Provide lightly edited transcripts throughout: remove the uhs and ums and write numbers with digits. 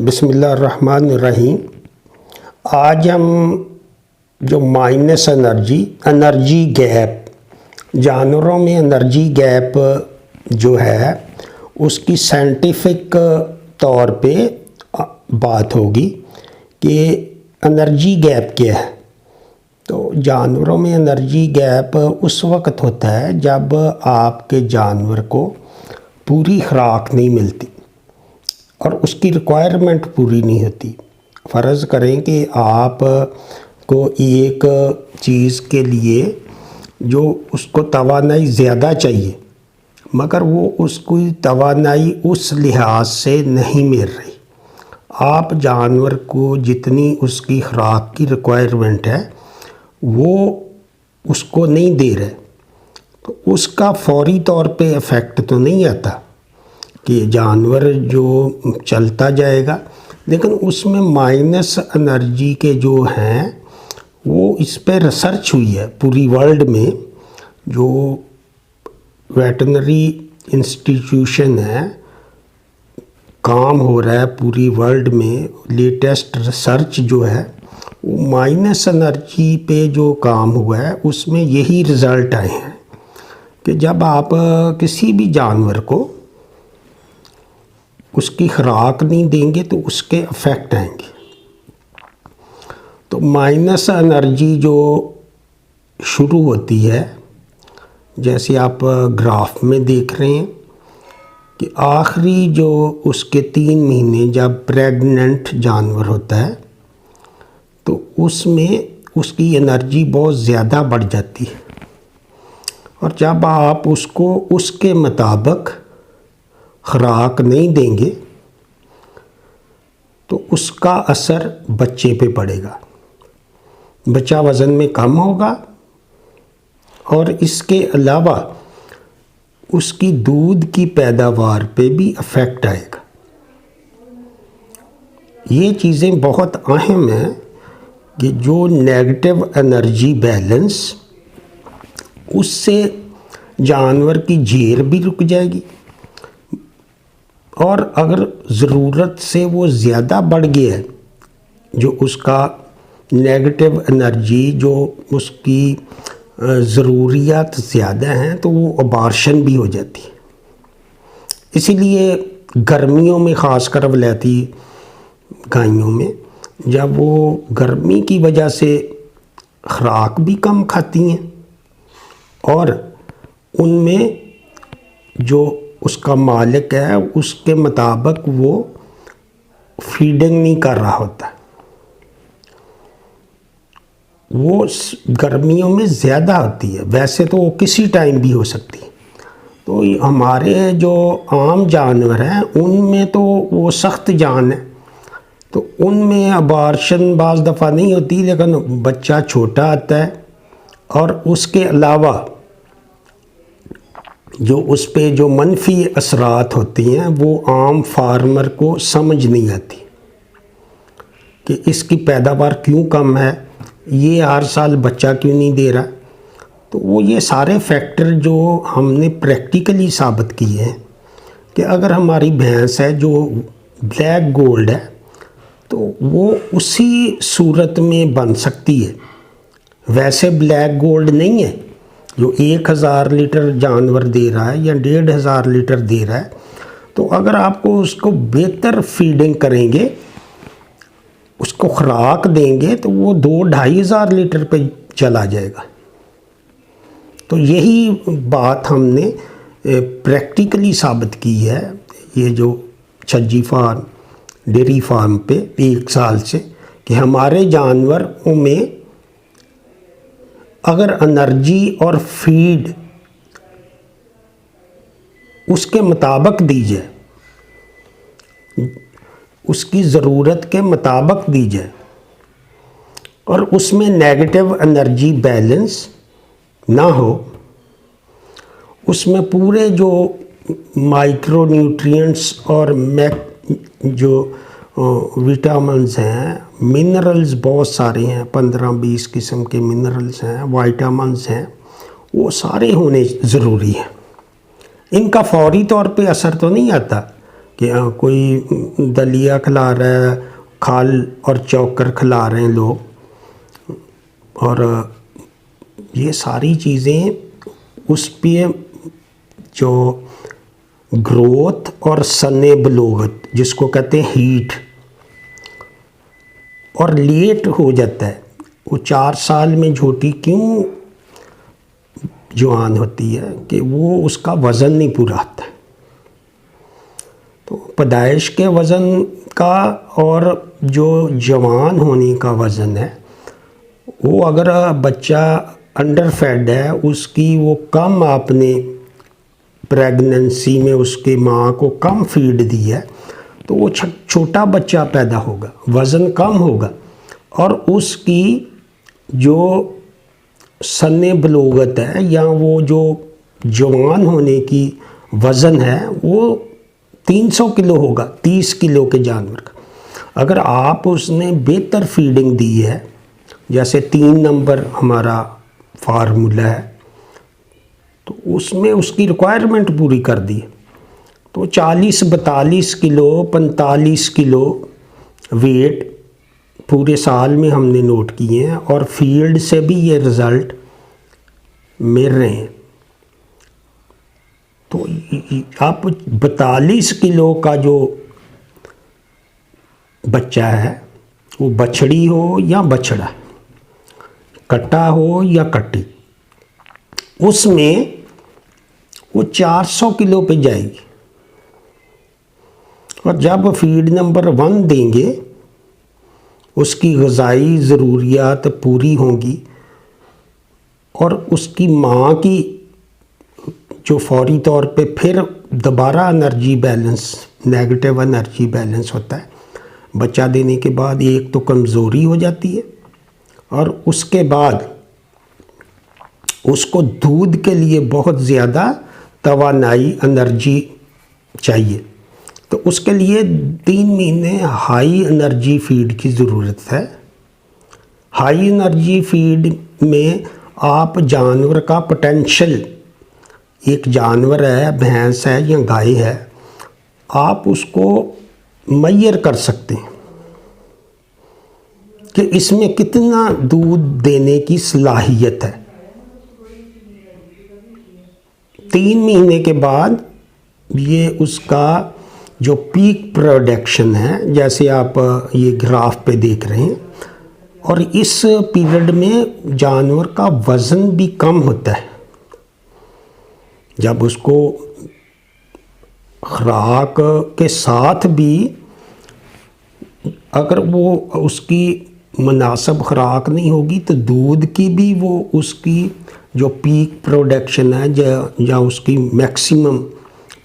بسم اللہ الرحمن الرحیم۔ آج ہم جو مائنس انرجی گیپ، جانوروں میں انرجی گیپ جو ہے اس کی سائنٹیفک طور پہ بات ہوگی کہ انرجی گیپ کیا ہے۔ تو جانوروں میں انرجی گیپ اس وقت ہوتا ہے جب آپ کے جانور کو پوری خوراک نہیں ملتی اور اس کی ریکوائرمنٹ پوری نہیں ہوتی۔ فرض کریں کہ آپ کو ایک چیز کے لیے جو اس کو توانائی زیادہ چاہیے مگر وہ اس کی توانائی اس لحاظ سے نہیں مل رہی، آپ جانور کو جتنی اس کی خوراک کی ریکوائرمنٹ ہے وہ اس کو نہیں دے رہے، تو اس کا فوری طور پہ افیکٹ تو نہیں آتا کہ جانور جو چلتا جائے گا، لیکن اس میں مائنس انرجی کے جو ہیں وہ اس پہ ریسرچ ہوئی ہے پوری ورلڈ میں۔ جو ویٹرنری انسٹیٹیوشن ہے، کام ہو رہا ہے پوری ورلڈ میں، لیٹسٹ ریسرچ جو ہے وہ مائنس انرجی پہ جو کام ہوا ہے اس میں یہی رزلٹ آئے ہیں کہ جب آپ کسی بھی جانور کو اس کی خوراک نہیں دیں گے تو اس کے افیکٹ آئیں گے۔ تو مائنس انرجی جو شروع ہوتی ہے، جیسے آپ گراف میں دیکھ رہے ہیں کہ آخری جو اس کے 3 مہینے جب پریگننٹ جانور ہوتا ہے تو اس میں اس کی انرجی بہت زیادہ بڑھ جاتی ہے، اور جب آپ اس کو اس کے مطابق خوراک نہیں دیں گے تو اس کا اثر بچے پہ پڑے گا، بچہ وزن میں کم ہوگا اور اس کے علاوہ اس کی دودھ کی پیداوار پہ بھی افیکٹ آئے گا۔ یہ چیزیں بہت اہم ہیں کہ جو نیگیٹو انرجی بیلنس، اس سے جانور کی جیر بھی رک جائے گی، اور اگر ضرورت سے وہ زیادہ بڑھ گیا ہے، جو اس کا نیگیٹو انرجی جو اس کی ضروریات زیادہ ہیں، تو وہ ابارشن بھی ہو جاتی ہے۔ اسی لیے گرمیوں میں خاص کر ولیتی گائیوں میں جب وہ گرمی کی وجہ سے خوراک بھی کم کھاتی ہیں اور ان میں جو اس کا مالک ہے اس کے مطابق وہ فیڈنگ نہیں کر رہا ہوتا، وہ گرمیوں میں زیادہ ہوتی ہے، ویسے تو وہ کسی ٹائم بھی ہو سکتی ہے۔ تو ہمارے جو عام جانور ہیں ان میں تو وہ سخت جان ہے، تو ان میں ابارشن بعض دفعہ نہیں ہوتی، لیکن بچہ چھوٹا آتا ہے اور اس کے علاوہ جو اس پہ جو منفی اثرات ہوتے ہیں وہ عام فارمر کو سمجھ نہیں آتی کہ اس کی پیداوار کیوں کم ہے، یہ ہر سال بچہ کیوں نہیں دے رہا۔ تو وہ یہ سارے فیکٹر جو ہم نے پریکٹیکلی ثابت کیے ہیں کہ اگر ہماری بھینس ہے جو بلیک گولڈ ہے تو وہ اسی صورت میں بن سکتی ہے، ویسے بلیک گولڈ نہیں ہے جو 1000 لیٹر جانور دے رہا ہے یا 1500 لیٹر دے رہا ہے۔ تو اگر آپ کو اس کو بہتر فیڈنگ کریں گے، اس کو خوراک دیں گے تو وہ 2-2500 لیٹر پہ چلا جائے گا۔ تو یہی بات ہم نے پریکٹیکلی ثابت کی ہے، یہ جو چھجی فارم ڈیری فارم پہ 1 سال سے، کہ ہمارے جانوروں میں اگر انرجی اور فیڈ اس کے مطابق دی جائے، اس کی ضرورت کے مطابق دی جائے، اور اس میں نیگیٹو انرجی بیلنس نہ ہو، اس میں پورے جو مائکرو نیوٹرینٹس اور جو وٹامنز ہیں، منرلز بہت سارے ہیں، 15-20 قسم کے منرلز ہیں، وائٹامنز ہیں، وہ سارے ہونے ضروری ہیں۔ ان کا فوری طور پہ اثر تو نہیں آتا، کہ کوئی دلیا کھلا رہا ہے، کھال اور چوکر کھلا رہے ہیں لوگ، اور یہ ساری چیزیں اس پہ جو گروتھ اور سن بلوغت جس کو کہتے ہیں ہیٹ، اور لیٹ ہو جاتا ہے۔ وہ 4 سال میں جھوٹی کیوں جوان ہوتی ہے کہ وہ اس کا وزن نہیں پورا آتا ہے۔ تو پیدائش کے وزن کا اور جو جوان ہونے کا وزن ہے، وہ اگر بچہ انڈر فیڈ ہے، اس کی وہ کم آپ نے پریگننسی میں اس کے ماں کو کم فیڈ دی ہے، تو وہ چھوٹا بچہ پیدا ہوگا، وزن کم ہوگا، اور اس کی جو سن بلوغت ہے یا وہ جو جوان ہونے کی وزن ہے وہ 300 کلو ہوگا 30 کلو کے جانور کا۔ اگر آپ اس نے بہتر فیڈنگ دی ہے، جیسے 3 نمبر ہمارا فارمولا ہے، تو اس میں اس کی ریکوائرمنٹ پوری کر دی، تو 40-42 کلو 45 کلو ویٹ پورے سال میں ہم نے نوٹ کیے ہیں، اور فیلڈ سے بھی یہ رزلٹ مل رہے ہیں۔ تو آپ 42 کلو کا جو بچہ ہے، وہ بچڑی ہو یا بچڑا، کٹا ہو یا کٹی، اس میں وہ 400 کلو پہ جائے گی، اور جب فیڈ نمبر 1 دیں گے اس کی غذائی ضروریات پوری ہوں گی، اور اس کی ماں کی جو فوری طور پہ پھر دوبارہ energy balance, negative energy balance ہوتا ہے بچہ دینے کے بعد، ایک تو کمزوری ہو جاتی ہے، اور اس کے بعد اس کو دودھ کے لیے بہت زیادہ توانائی انرجی چاہیے، تو اس کے لیے 3 مہینے ہائی انرجی فیڈ کی ضرورت ہے۔ ہائی انرجی فیڈ میں آپ جانور کا پوٹینشل، ایک جانور ہے، بھینس ہے یا گائے ہے، آپ اس کو میئر کر سکتے ہیں کہ اس میں کتنا دودھ دینے کی صلاحیت ہے۔ 3 مہینے کے بعد یہ اس کا جو پیک پروڈکشن ہے، جیسے آپ یہ گراف پہ دیکھ رہے ہیں، اور اس پیریڈ میں جانور کا وزن بھی کم ہوتا ہے۔ جب اس کو خوراک کے ساتھ بھی اگر وہ اس کی مناسب خوراک نہیں ہوگی تو دودھ کی بھی وہ اس کی جو پیک پروڈکشن ہے یا اس کی میکسیمم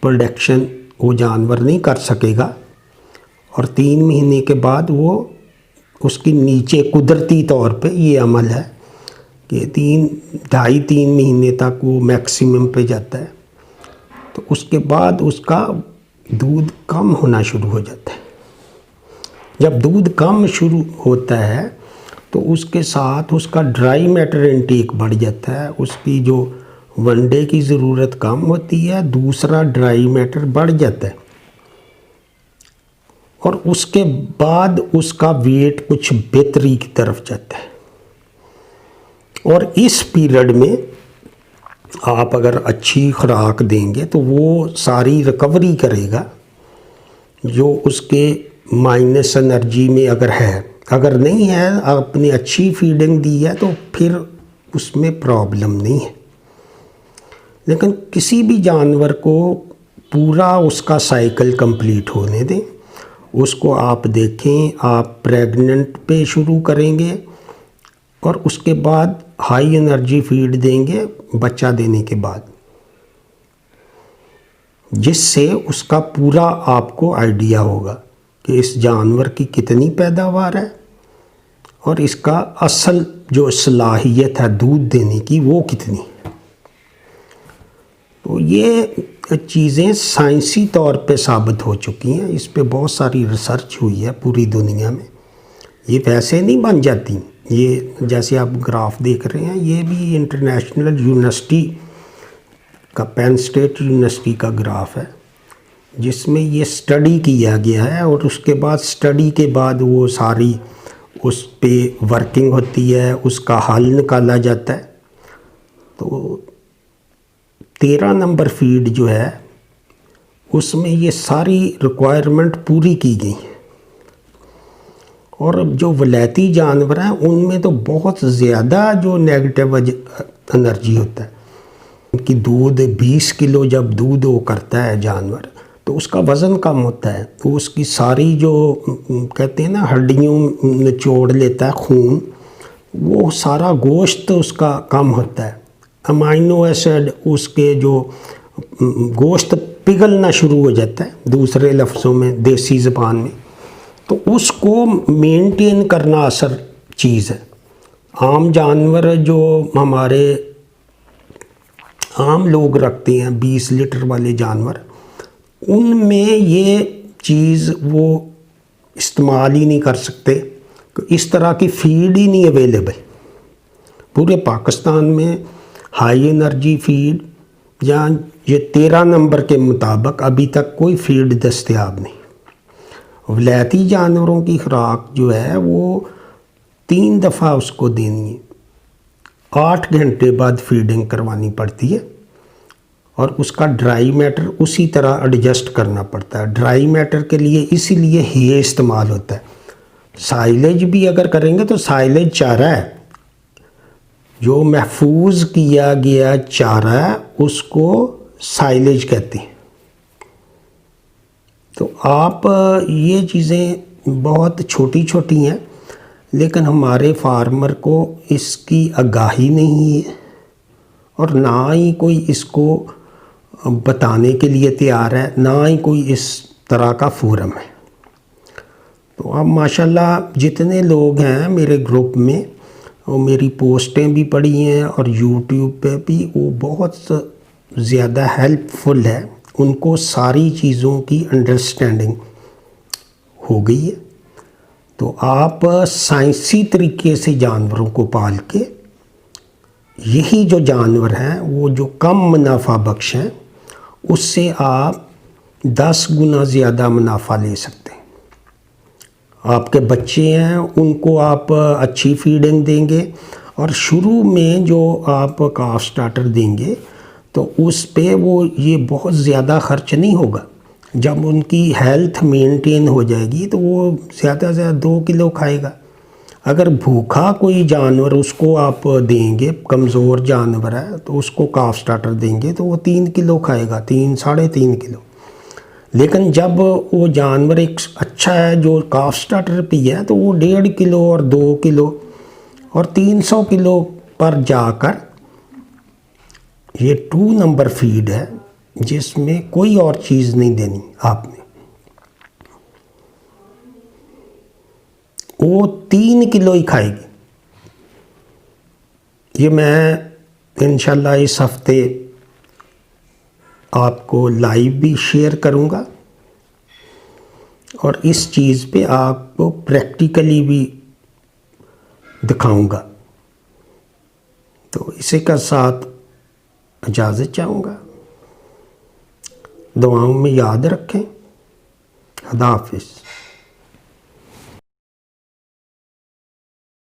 پروڈکشن وہ جانور نہیں کر سکے گا، اور 3 مہینے کے بعد وہ اس کی نیچے قدرتی طور پہ یہ عمل ہے کہ 2.5-3 مہینے تک وہ میکسیمم پہ جاتا ہے، تو اس کے بعد اس کا دودھ کم ہونا شروع ہو جاتا ہے۔ جب دودھ کم شروع ہوتا ہے تو اس کے ساتھ اس کا ڈرائی میٹر انٹیک بڑھ جاتا ہے، اس کی جو ونڈے کی ضرورت کم ہوتی ہے، دوسرا ڈرائی میٹر بڑھ جاتا ہے، اور اس کے بعد اس کا ویٹ کچھ بہتری کی طرف جاتا ہے۔ اور اس پیریڈ میں آپ اگر اچھی خوراک دیں گے تو وہ ساری ریکوری کرے گا جو اس کے مائنس انرجی میں اگر نہیں ہے، آپ نے اچھی فیڈنگ دی ہے تو پھر اس میں پرابلم نہیں ہے۔ لیکن کسی بھی جانور کو پورا اس کا سائیکل کمپلیٹ ہونے دیں، اس کو آپ دیکھیں، آپ پریگننٹ پہ شروع کریں گے اور اس کے بعد ہائی انرجی فیڈ دیں گے بچہ دینے کے بعد، جس سے اس کا پورا آپ کو آئیڈیا ہوگا کہ اس جانور کی کتنی پیداوار ہے اور اس کا اصل جو صلاحیت ہے دودھ دینے کی وہ کتنی ہے۔ تو یہ چیزیں سائنسی طور پہ ثابت ہو چکی ہیں، اس پہ بہت ساری ریسرچ ہوئی ہے پوری دنیا میں، یہ ویسے نہیں بن جاتی۔ یہ جیسے آپ گراف دیکھ رہے ہیں، یہ بھی انٹرنیشنل یونیورسٹی کا، پین اسٹیٹ یونیورسٹی کا گراف ہے، جس میں یہ اسٹڈی کیا گیا ہے، اور اس کے بعد اسٹڈی کے بعد وہ ساری اس پہ ورکنگ ہوتی ہے، اس کا حل نکالا جاتا ہے۔ تو 13 نمبر فیڈ جو ہے اس میں یہ ساری ریکوائرمنٹ پوری کی گئی ہیں۔ اور جو ولیتی جانور ہیں ان میں تو بہت زیادہ جو نیگیٹو انرجی ہوتا ہے، کہ دودھ 20 کلو جب دودھ وہ کرتا ہے جانور تو اس کا وزن کم ہوتا ہے، تو اس کی ساری جو کہتے ہیں نا ہڈیوں نچوڑ لیتا ہے خون، وہ سارا گوشت اس کا کم ہوتا ہے، امائنو ایسڈ اس کے جو گوشت پگھلنا شروع ہو جاتا ہے، دوسرے لفظوں میں دیسی زبان میں، تو اس کو مینٹین کرنا اثر چیز ہے۔ عام جانور جو ہمارے عام لوگ رکھتے ہیں 20 لیٹر والے جانور، ان میں یہ چیز وہ استعمال ہی نہیں کر سکتے، اس طرح کی فیڈ ہی نہیں اویلیبل پورے پاکستان میں۔ ہائی انرجی فیڈ یا یہ 13 نمبر کے مطابق ابھی تک کوئی فیڈ دستیاب نہیں۔ ولیتی جانوروں کی خوراک جو ہے وہ 3 دفعہ اس کو دینی ہے، 8 گھنٹے بعد فیڈنگ کروانی پڑتی ہے، اور اس کا ڈرائی میٹر اسی طرح ایڈجسٹ کرنا پڑتا ہے۔ ڈرائی میٹر کے لیے اسی لیے ہی استعمال ہوتا ہے۔ سائلیج بھی اگر کریں گے تو سائلیج چارہ ہے، جو محفوظ کیا گیا چارہ ہے اس کو سائلیج کہتے ہیں۔ تو آپ یہ چیزیں بہت چھوٹی چھوٹی ہیں، لیکن ہمارے فارمر کو اس کی آگاہی نہیں ہے، اور نہ ہی کوئی اس کو بتانے کے لیے تیار ہے، نہ ہی کوئی اس طرح کا فورم ہے۔ تو اب ماشاءاللہ جتنے لوگ ہیں میرے گروپ میں، اور میری پوسٹیں بھی پڑھی ہیں اور یوٹیوب پہ بھی، وہ بہت زیادہ ہیلپ فل ہے، ان کو ساری چیزوں کی انڈرسٹینڈنگ ہو گئی ہے۔ تو آپ سائنسی طریقے سے جانوروں کو پال کے یہی جو جانور ہیں وہ جو کم منافع بخش ہیں، اس سے آپ 10 گنا زیادہ منافع لے سکتے ہیں۔ آپ کے بچے ہیں ان کو آپ اچھی فیڈنگ دیں گے، اور شروع میں جو آپ کاف سٹارٹر دیں گے تو اس پہ وہ یہ بہت زیادہ خرچ نہیں ہوگا۔ جب ان کی ہیلتھ مینٹین ہو جائے گی تو وہ زیادہ سے زیادہ 2 کلو کھائے گا۔ اگر بھوکا کوئی جانور اس کو آپ دیں گے، کمزور جانور ہے تو اس کو کاف سٹارٹر دیں گے تو وہ 3 کلو کھائے گا، 3-3.5 کلو۔ لیکن جب وہ جانور ایک اچھا ہے جو کاف سٹارٹر پہ ہے تو وہ 1.5 کلو اور 2 کلو اور 300 کلو پر جا کر، یہ 2 نمبر فیڈ ہے جس میں کوئی اور چیز نہیں دینی آپ نے، وہ 3 کلو ہی کھائے گی۔ یہ میں انشاءاللہ اس ہفتے آپ کو لائیو بھی شیئر کروں گا، اور اس چیز پہ آپ کو پریکٹیکلی بھی دکھاؤں گا۔ تو اسی کا ساتھ اجازت چاہوں گا، دعاؤں میں یاد رکھیں۔ خدا حافظ۔